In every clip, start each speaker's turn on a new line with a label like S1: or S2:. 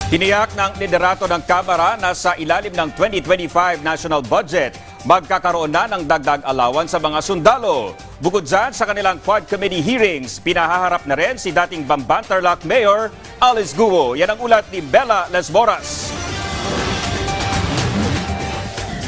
S1: Tiniyak ng liderato ng Kamara na sa ilalim ng 2025 national budget, magkakaroon na ng dagdag allowance sa mga sundalo. Bukod dyan sa kanilang Quad Committee hearings, pinahaharap na rin si dating Bamban-Tarlac Mayor Alice Guo. Yan ang ulat ni Bella Lesboras.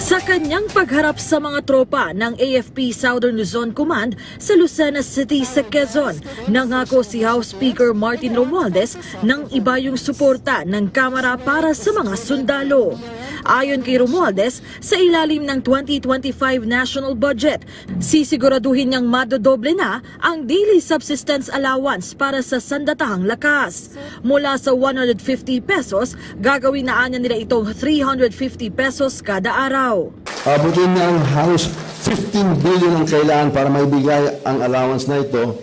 S2: Sa kanyang pagharap sa mga tropa ng AFP Southern Luzon Command sa Lucena City sa Quezon, nangako si House Speaker Martin Romualdez ng iba yung suporta ng Kamara para sa mga sundalo. Ayon kay Romualdez, sa ilalim ng 2025 national budget, sisiguraduhin niyang madodoble na ang daily subsistence allowance para sa sandatahang lakas. Mula sa 150 pesos, gagawin na anya nila itong 350 pesos kada araw.
S3: Abutin na ang House 15 billion ang kailangan para maibigay ang allowance na ito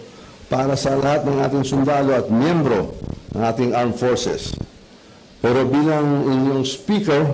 S3: para sa lahat ng ating sundalo at miyembro ng ating armed forces. Pero bilang inyong speaker,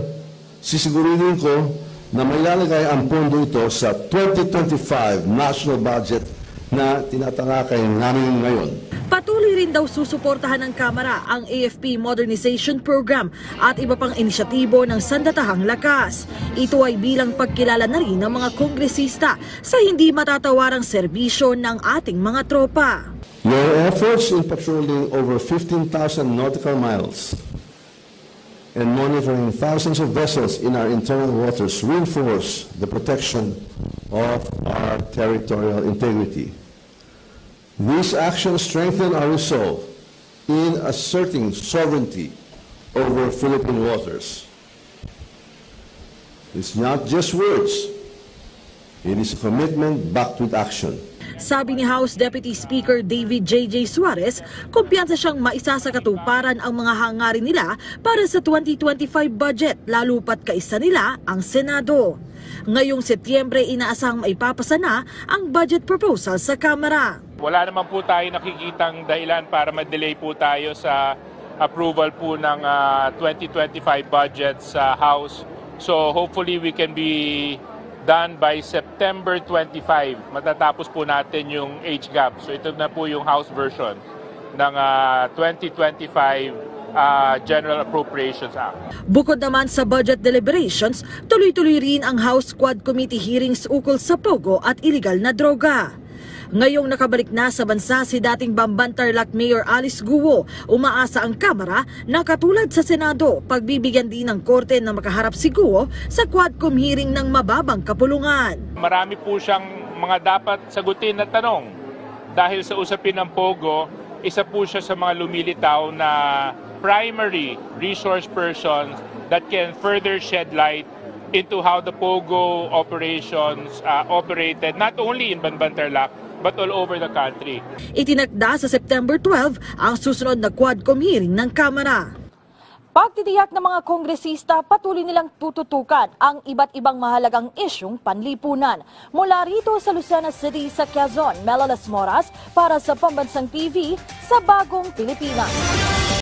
S3: sisiguruhin ko na mailalagay ang pondo ito sa 2025 national budget na tinatalakay namin ngayon.
S2: Patuloy rin daw susuportahan ng Kamara ang AFP Modernization Program at iba pang inisyatibo ng sandatahang lakas. Ito ay bilang pagkilala na rin ng mga kongresista sa hindi matatawarang serbisyo ng ating mga tropa.
S3: Your efforts in patrolling over 15,000 nautical miles and monitoring thousands of vessels in our internal waters reinforce the protection of our territorial integrity. These actions strengthen our resolve in asserting sovereignty over Philippine waters. It's not just words, it is a commitment backed with action.
S2: Sabi ni House Deputy Speaker David J.J. Suarez, kumpiyansa siyang maisasakatuparan ang mga hangarin nila para sa 2025 budget, lalo pat kaisa nila ang Senado. Ngayong Setyembre, inaasang maipapasa na ang budget proposal sa Kamara.
S4: Wala naman po tayo nakikitang dahilan para ma-delay po tayo sa approval po ng 2025 budget sa House. So hopefully we can be done by September 25. Matatapos po natin yung age gap. So ito na po yung House version ng 2025 General Appropriations Act.
S2: Bukod naman sa budget deliberations, tuloy-tuloy rin ang House Quad Committee hearings ukol sa pogo at iligal na droga. Ngayong nakabalik na sa bansa si dating Bamban-Tarlac Mayor Alice Guo, umaasa ang Kamara na katulad sa Senado, pagbibigyan din ng Korte na makaharap si Guo sa Quadcom hearing ng mababang kapulungan.
S4: Marami po siyang mga dapat sagutin na tanong. Dahil sa usapin ng pogo, isa po siya sa mga lumilitaw na primary resource persons that can further shed light into how the pogo operations operated not only in Bamban-Tarlac but all over the country.
S2: Itinakda sa September 12 ang susunod na Quadcom hearing ng Kamara.
S5: Pagtitiyak ng mga kongresista, patuloy nilang tututukan ang iba't ibang mahalagang isyung panlipunan. Mula rito sa Lucena City sa Quezon, Mela Lesboras para sa Pambansang TV sa Bagong Pilipinas.